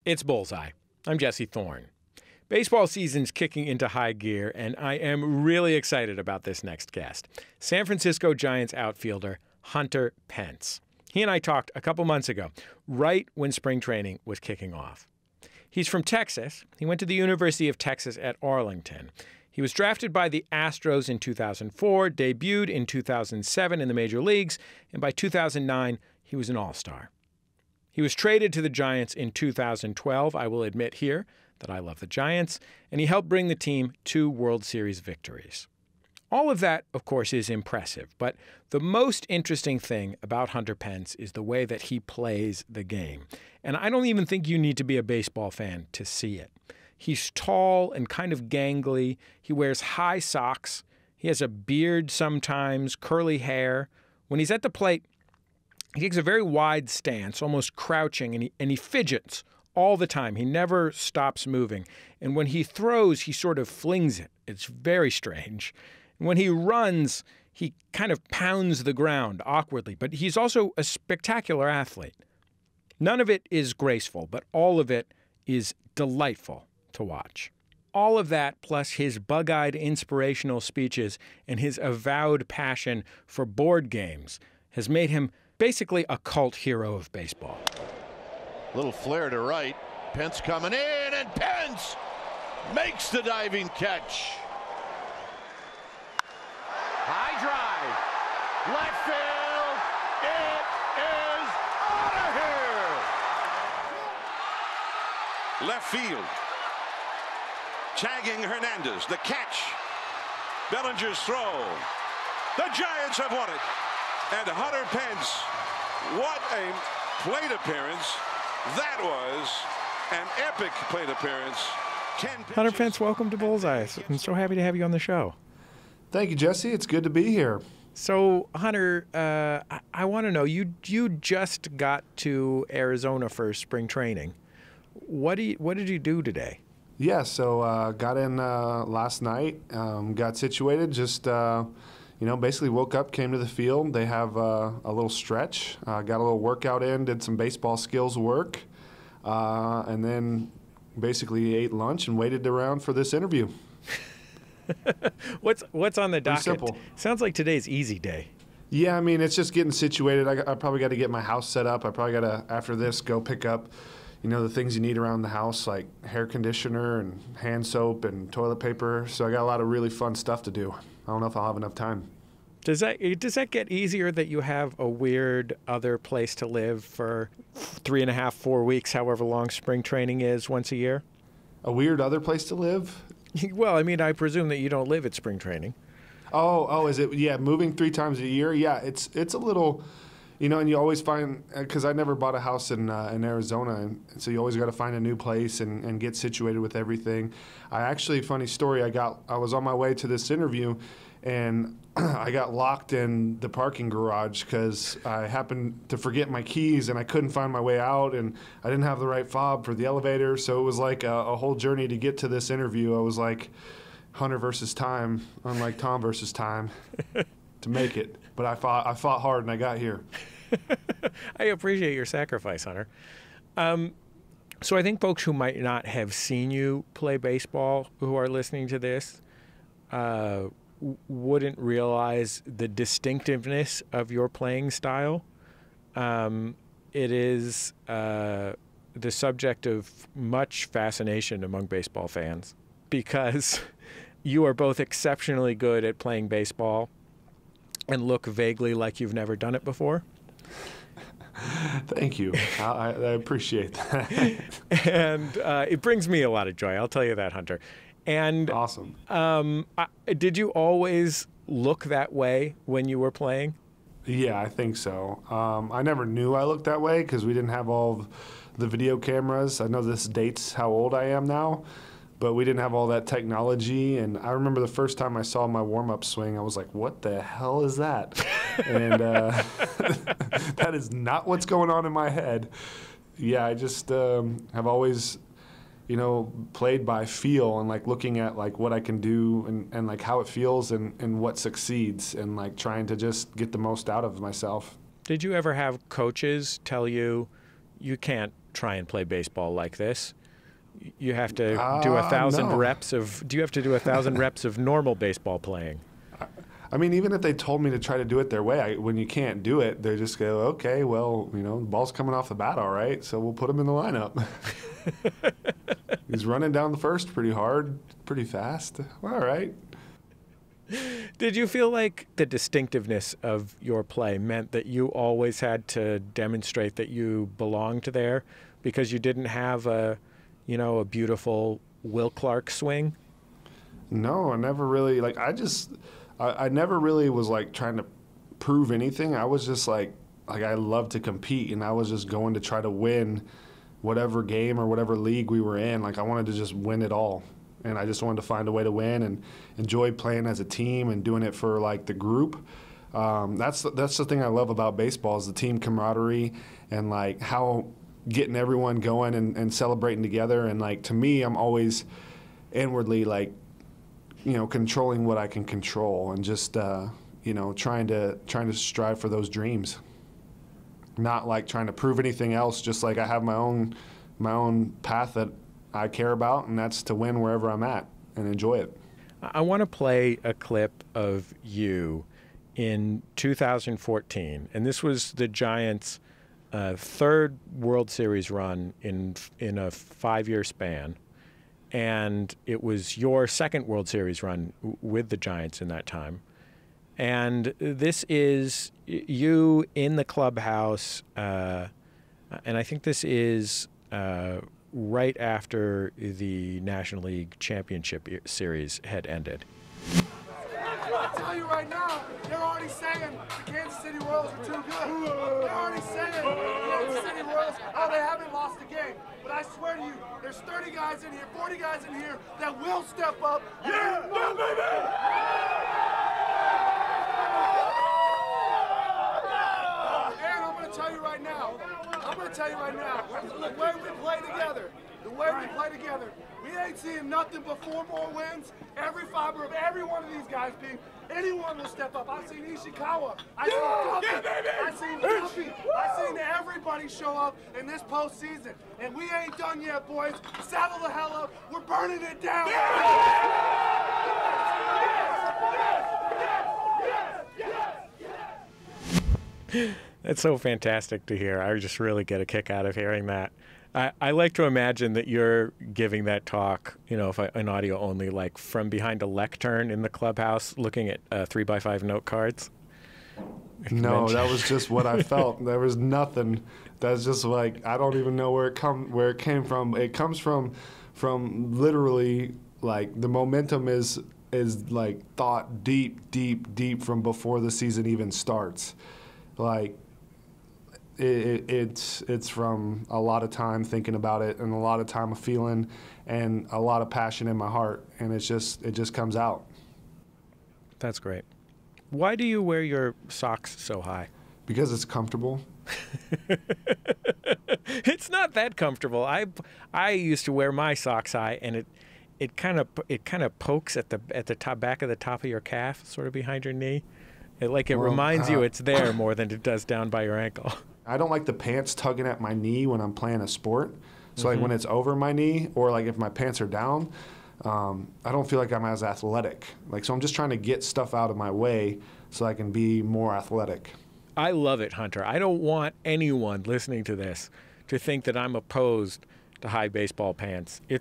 It's Bullseye. I'm Jesse Thorn. Baseball season's kicking into high gear, and I am really excited about this next guest. San Francisco Giants outfielder Hunter Pence. He and I talked a couple months ago, right when spring training was kicking off. He's from Texas. He went to the University of Texas at Arlington. He was drafted by the Astros in 2004, debuted in 2007 in the major leagues, and by 2009, he was an all-star. He was traded to the Giants in 2012. I will admit here that I love the Giants, and he helped bring the team 2 World Series victories. All of that, of course, is impressive, but the most interesting thing about Hunter Pence is the way that he plays the game. And I don't even think you need to be a baseball fan to see it. He's tall and kind of gangly. He wears high socks. He has a beard sometimes, curly hair. When he's at the plate, he takes a very wide stance, almost crouching, and he fidgets all the time. He never stops moving. And when he throws, he sort of flings it. It's very strange. And when he runs, he kind of pounds the ground awkwardly. But he's also a spectacular athlete. None of it is graceful, but all of it is delightful to watch. All of that, plus his bug-eyed inspirational speeches and his avowed passion for board games, has made him basically a cult hero of baseball. Little flare to right. Pence coming in, and Pence makes the diving catch. High drive. Left field. It is out of here. Left field. Tagging Hernandez. The catch. Bellinger's throw. The Giants have won it. And Hunter Pence, what a plate appearance. That was an epic plate appearance. Hunter Pence, welcome to Bullseye. I'm so happy to have you on the show. Thank you, Jesse. It's good to be here. So, Hunter, I want to know, you just got to Arizona for spring training. What did you do today? Yeah, so got in last night, got situated, just basically woke up, came to the field. They have a little stretch, got a little workout in, did some baseball skills work, and then basically ate lunch and waited around for this interview. What's on the docket? Simple. Sounds like today's easy day. Yeah, I mean, it's just getting situated. I probably got to get my house set up. I probably got to, after this, go pick up, the things you need around the house, like hair conditioner and hand soap and toilet paper. So I got a lot of really fun stuff to do. I don't know if I'll have enough time. Does that get easier that you have a weird other place to live for 3.5, 4 weeks, however long spring training is once a year? A weird other place to live? Well, I mean, I presume that you don't live at spring training. Oh, is it? Yeah, moving 3 times a year. Yeah, it's a little, and you always find, because I never bought a house in Arizona, and so you always got to find a new place and get situated with everything. Funny story, I was on my way to this interview, and I got locked in the parking garage because I happened to forget my keys and I couldn't find my way out, and I didn't have the right fob for the elevator. So it was like a whole journey to get to this interview. I was like Hunter versus time, unlike Tom versus time, to make it. But I fought hard and I got here. I appreciate your sacrifice, Hunter. So I think folks who might not have seen you play baseball, who are listening to this, wouldn't realize the distinctiveness of your playing style. It is the subject of much fascination among baseball fans because you are both exceptionally good at playing baseball and look vaguely like you've never done it before. Thank you. I appreciate that. And it brings me a lot of joy, I'll tell you that, Hunter. And awesome. Did you always look that way when you were playing? Yeah, I think so. I never knew I looked that way because we didn't have all of the video cameras. I know this dates how old I am now, but we didn't have all that technology. And I remember the first time I saw my warm-up swing, I was like, what the hell is that? And that is not what's going on in my head. Yeah, I just have always played by feel and like looking at like what I can do and like how it feels and what succeeds and like trying to just get the most out of myself. Did you ever have coaches tell you you can't try and play baseball like this. You have to do 1,000 no. reps of. Do you have to do 1,000 reps of normal baseball playing? I mean, even if they told me to try to do it their way, when you can't do it, they just go, okay, well, the ball's coming off the bat all right, so we'll put him in the lineup. He's running down the first pretty hard, pretty fast. All right. Did you feel like the distinctiveness of your play meant that you always had to demonstrate that you belonged there because you didn't have a beautiful Will Clark swing? No, I never really, I never really was, trying to prove anything. I was just, I love to compete, and I was just going to try to win whatever game or whatever league we were in. I wanted to just win it all. And I just wanted to find a way to win and enjoy playing as a team and doing it for, the group. That's the thing I love about baseball is the team camaraderie and, how getting everyone going and celebrating together. And, to me, I'm always inwardly, controlling what I can control and just, trying to strive for those dreams. Not, trying to prove anything else, just, I have my own path that I care about, and that's to win wherever I'm at and enjoy it. I want to play a clip of you in 2014, and this was the Giants' third World Series run in a 5-year span, and it was your second World Series run with the Giants in that time. And this is you in the clubhouse, and I think this is right after the National League Championship Series had ended. I'll tell you right now, they're already saying the Kansas City Royals are too good. They're already saying the Kansas City Royals, they haven't lost a game. But I swear to you, there's 30 guys in here, 40 guys in here that will step up. Yeah, baby! And I'm going to tell you right now, the way we play together, we ain't seeing nothing but 4 more wins. Every fiber of every one of these guys being, anyone will step up. I've seen Ishikawa, I've seen Duffy, I've seen Duffy, I've seen everybody show up in this postseason. And we ain't done yet, boys. Saddle the hell up. We're burning it down. That's so fantastic to hear. I just really get a kick out of hearing that. I like to imagine that you're giving that talk, if in audio only, from behind a lectern in the clubhouse, looking at 3x5 note cards. No, that was just what I felt. There was nothing. That's just I don't even know where it came from. It comes from literally the momentum is thought deep from before the season even starts. It's from a lot of time thinking about it and a lot of time of feeling and a lot of passion in my heart, and it just comes out. That's great. Why do you wear your socks so high? Because it's comfortable. It's not that comfortable. I used to wear my socks high, and it kind of pokes at the top back of the top of your calf, sort of behind your knee. It reminds you it's there more than it does down by your ankle. I don't like the pants tugging at my knee when I'm playing a sport. So when it's over my knee or if my pants are down, I don't feel like I'm as athletic. So I'm just trying to get stuff out of my way so I can be more athletic. I love it, Hunter. I don't want anyone listening to this to think that I'm opposed to high baseball pants. In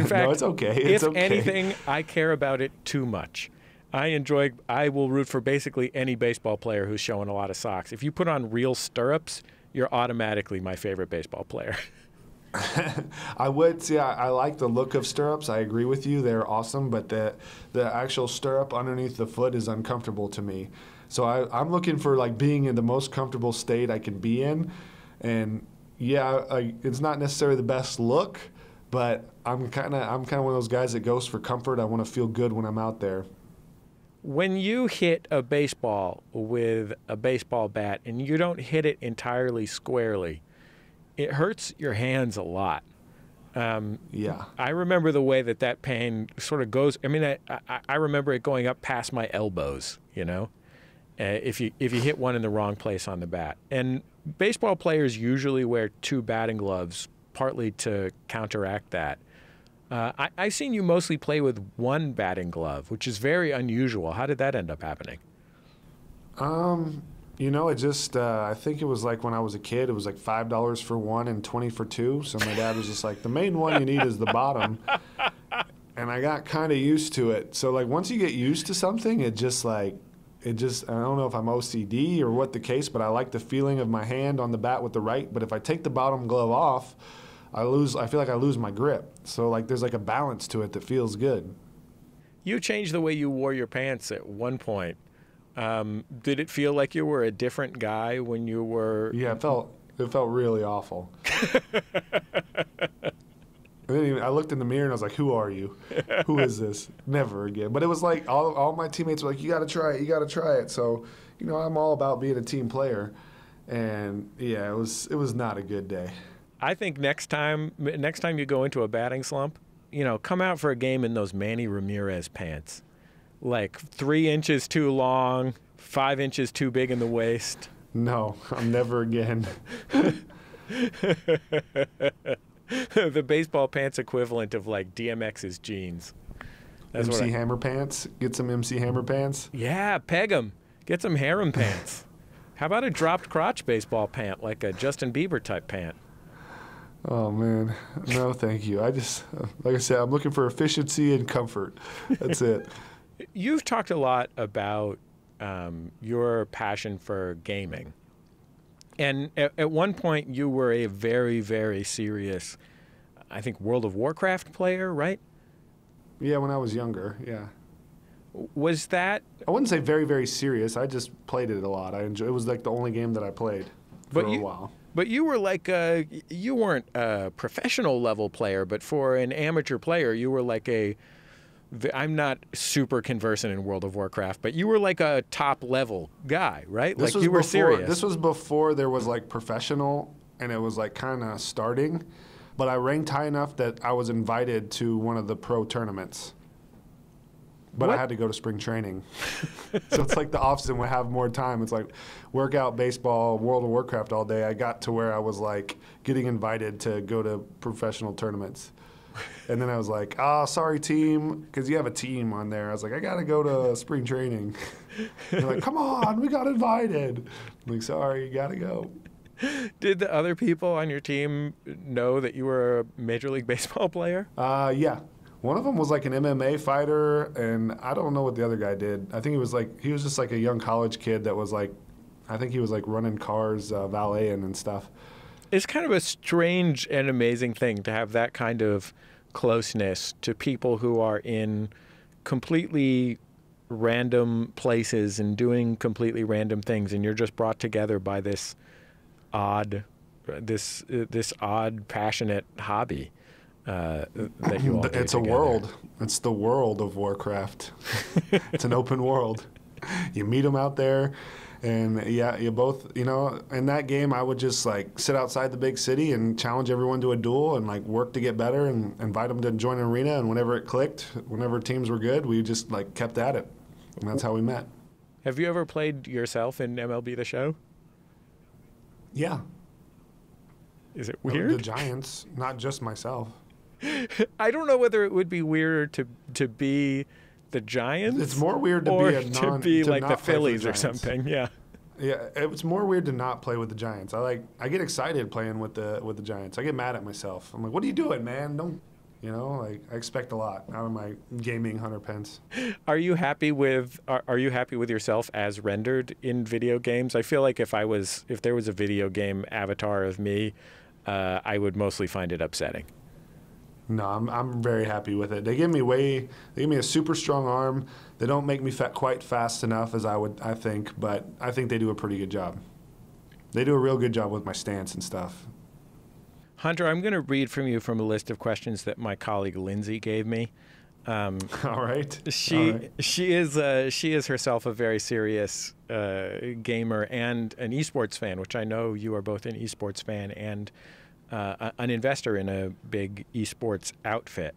fact, no, it's okay. It's if anything, I care about it too much. I will root for basically any baseball player who's showing a lot of socks. If you put on real stirrups, you're automatically my favorite baseball player. I would say I like the look of stirrups. I agree with you. They're awesome, but the actual stirrup underneath the foot is uncomfortable to me. So I'm looking for being in the most comfortable state I can be in. And it's not necessarily the best look, but I'm kind of one of those guys that goes for comfort. I want to feel good when I'm out there. When you hit a baseball with a baseball bat and you don't hit it entirely squarely, it hurts your hands a lot. I remember the way that pain sort of goes. I mean, I remember it going up past my elbows, if you hit one in the wrong place on the bat. And baseball players usually wear 2 batting gloves, partly to counteract that. I've seen you mostly play with 1 batting glove, which is very unusual. How did that end up happening? You know, it just, I think it was like when I was a kid, it was like $5 for 1 and 20 for 2. So my dad was just like, the main one you need is the bottom. And I got kind of used to it. So, like, once you get used to something, it just, I don't know if I'm OCD or what the case, but I like the feeling of my hand on the bat with the right. But if I take the bottom glove off, I feel like I lose my grip. So, like, there's like a balance to it that feels good. You changed the way you wore your pants at one point. Did it feel like you were a different guy when you were? Yeah, it felt really awful. I looked in the mirror and I was like, who are you? Who is this? Never again. But it was like all my teammates were like, you got to try it. You got to try it. So, you know, I'm all about being a team player. And, yeah, it was not a good day. I think next time you go into a batting slump, you know, come out for a game in those Manny Ramirez pants. Like 3 inches too long, 5 inches too big in the waist. No, I'm never again. The baseball pants equivalent of like DMX's jeans. That's MC Hammer pants? Get some MC Hammer pants? Yeah, peg them. Get some harem pants. How about a dropped crotch baseball pant, like a Justin Bieber type pant? Oh, man. No, thank you. Like I said, I'm looking for efficiency and comfort. That's it. You've talked a lot about your passion for gaming. And at one point, you were a very, very serious, I think, World of Warcraft player, right? Yeah, when I was younger, yeah. Was that... I wouldn't say very, very serious. I just played it a lot. It was like the only game that I played for a while. But you were like you weren't a professional level player, but for an amateur player, you were like I'm not super conversant in World of Warcraft, but you were like a top level guy, right? Like you were serious. This was before there was like professional, and it was like kind of starting. But I ranked high enough that I was invited to one of the pro tournaments. But I had to go to spring training. So it's like the off-season would have more time. It's like workout, baseball, World of Warcraft all day. I got to where I was like getting invited to go to professional tournaments. And then I was like, sorry, team, because you have a team on there. I was like, I got to go to spring training. They're like, come on, we got invited. I'm like, sorry, you got to go. Did the other people on your team know that you were a Major League Baseball player? Yeah. One of them was like an MMA fighter, and I don't know what the other guy did. I think he was just like a young college kid that was like, I think he was like running cars, valeting and stuff. It's kind of a strange and amazing thing to have that kind of closeness to people who are in completely random places and doing completely random things, and you're just brought together by this odd, passionate hobby. That you all it's a world. It's the world of Warcraft. It's an open world. You meet them out there, and yeah, you both, you know, in that game, I would just like sit outside the big city and challenge everyone to a duel and like work to get better and invite them to join an arena. And whenever it clicked, whenever teams were good, we just like kept at it, and that's how we met. Have you ever played yourself in MLB The Show? Yeah. Is it weird? The Giants, not just myself. I don't know whether it would be weirder to be the Giants. It's more weird to be like the Phillies or something. Yeah. Yeah, it's more weird to not play with the Giants. I get excited playing with the Giants. I get mad at myself. I'm like, what are you doing, man? Don't, you know, like I expect a lot out of my gaming Hunter Pence. Are you happy with yourself as rendered in video games? I feel like if there was a video game avatar of me, I would mostly find it upsetting. No, I'm very happy with it. They give me a super strong arm. They don't make me quite fast enough as I think, but I think they do a pretty good job. They do a real good job with my stance and stuff. Hunter, I'm going to read from you from a list of questions that my colleague Lindsay gave me. All right. She is herself a very serious gamer and an esports fan, which I know you are both an esports fan and an investor in a big esports outfit.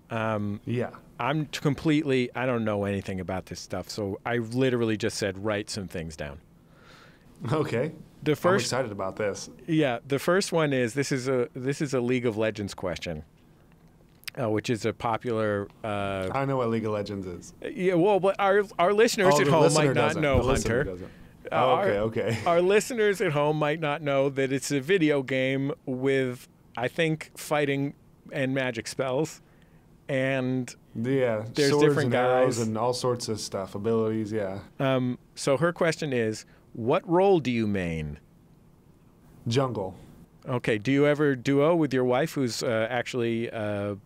Yeah. I don't know anything about this stuff, so I literally just said write some things down. Okay. The I'm excited about this. Yeah, the first one is this is a League of Legends question, which is a popular. I know what League of Legends is. Yeah, well, but our listeners at home might not know, Hunter. Okay. Our listeners at home might not know that it's a video game with, I think, fighting and magic spells, and there's swords different and guys arrows and all sorts of stuff, abilities. Yeah. So her question is, what role do you main? Jungle. Okay. Do you ever duo with your wife, who's actually a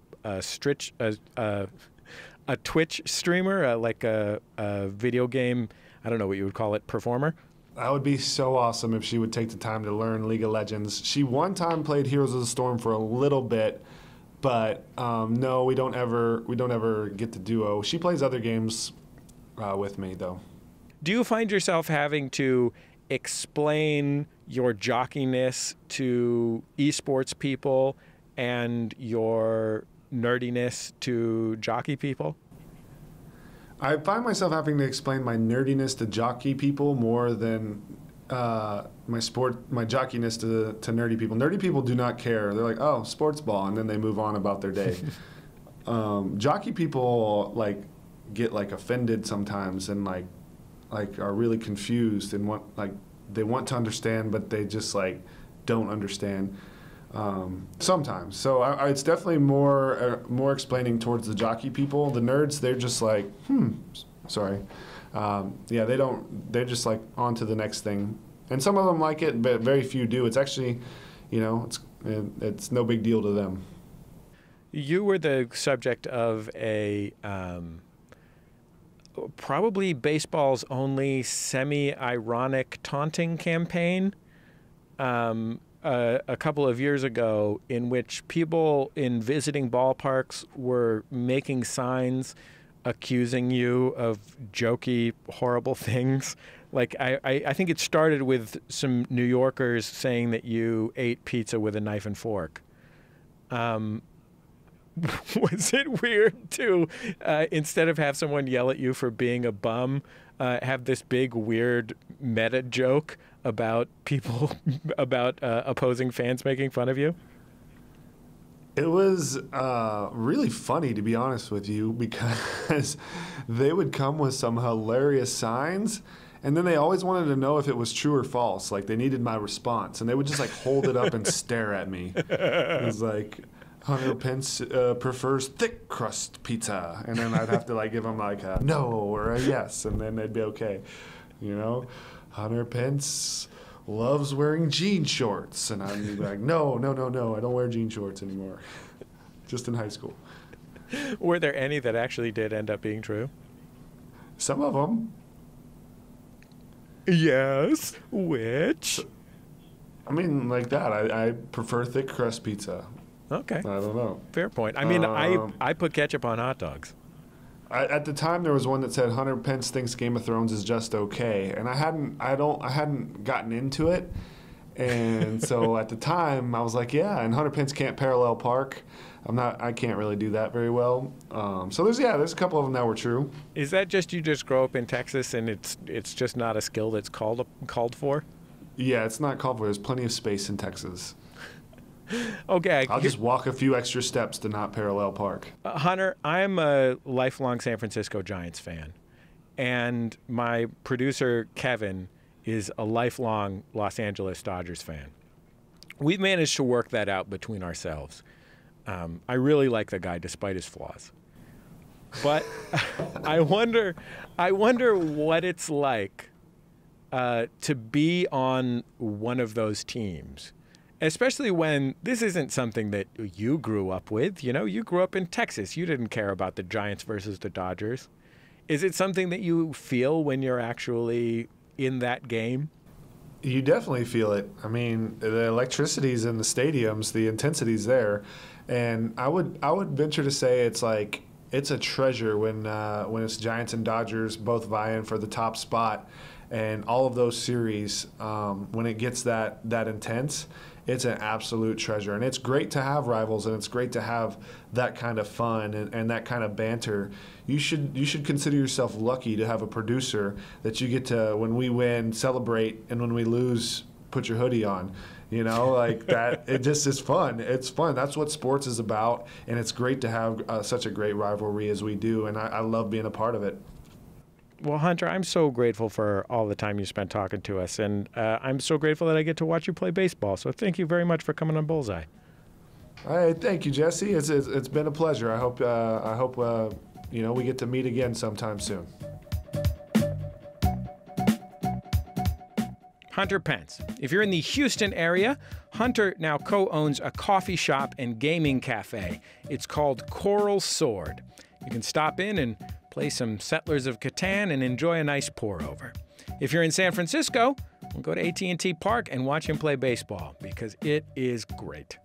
Twitch streamer, like a video game? I don't know what you would call it, performer? That would be so awesome if she would take the time to learn League of Legends. She one time played Heroes of the Storm for a little bit, but no, we don't ever get to duo. She plays other games with me, though. Do you find yourself having to explain your jockiness to esports people and your nerdiness to jockey people? I find myself having to explain my nerdiness to jockey people more than my jockiness to nerdy people. Nerdy people do not care. They're like, oh, sports ball, and then they move on about their day. Jockey people get offended sometimes and are really confused and they want to understand, but they just don't understand. Sometimes. So it's definitely more explaining towards the jockey people. The nerds, they're just sorry. They're just on to the next thing. And some of them like it, but very few do. It's actually, it's no big deal to them. You were the subject of a probably baseball's only semi-ironic taunting campaign. A couple of years ago, in which people in visiting ballparks were making signs accusing you of jokey, horrible things. I think it started with some New Yorkers saying that you ate pizza with a knife and fork. Was it weird to, instead of have someone yell at you for being a bum, have this big, weird meta joke about people, about opposing fans making fun of you? It was really funny, to be honest with you, because they would come with some hilarious signs, and then they always wanted to know if it was true or false. They needed my response, and they would just hold it up and stare at me. It was Hunter Pence prefers thick crust pizza, and then I'd have to give them a no or a yes, and then they'd be okay. Hunter Pence loves wearing jean shorts, and I'd be no, I don't wear jean shorts anymore. Just in high school. Were there any that actually did end up being true? Some of them. Yes. Which? I mean, I prefer thick crust pizza. Okay. I don't know. Fair point. I mean, I put ketchup on hot dogs. At the time, there was one that said Hunter Pence thinks Game of Thrones is just okay, and I hadn't gotten into it, and so at the time I was like, yeah, and Hunter Pence Can't Parallel Park. I can't really do that very well. So there's a couple of them that were true. Is that just you just grow up in Texas and it's just not a skill that's called for? Yeah, it's not called for. There's plenty of space in Texas. Okay. I'll just walk a few extra steps to not parallel park. Hunter, I'm a lifelong San Francisco Giants fan, and my producer, Kevin, is a lifelong Los Angeles Dodgers fan. We've managed to work that out between ourselves. I really like the guy despite his flaws. But I wonder what it's like to be on one of those teams. Especially when this isn't something that you grew up with. You grew up in Texas. You didn't care about the Giants versus the Dodgers. Is it something that you feel when you're actually in that game? You definitely feel it. I mean, the electricity's in the stadiums, the intensity's there. And I would venture to say it's a treasure when it's Giants and Dodgers both vying for the top spot. And all of those series, when it gets that intense, it's an absolute treasure. And it's great to have rivals, and it's great to have that kind of fun and that kind of banter. You should consider yourself lucky to have a producer that you get to, when we win, celebrate, and when we lose, put your hoodie on. You know, like that. It just is fun. It's fun. That's what sports is about, and it's great to have such a great rivalry as we do, and I love being a part of it. Well, Hunter, I'm so grateful for all the time you spent talking to us, and I'm so grateful that I get to watch you play baseball. So thank you very much for coming on Bullseye. All right, thank you, Jesse. It's been a pleasure. I hope we get to meet again sometime soon. Hunter Pence. If you're in the Houston area, Hunter now co-owns a coffee shop and gaming cafe. It's called Coral Sword. You can stop in and play some Settlers of Catan and enjoy a nice pour-over. If you're in San Francisco, we'll go to AT&T Park and watch him play baseball because it is great.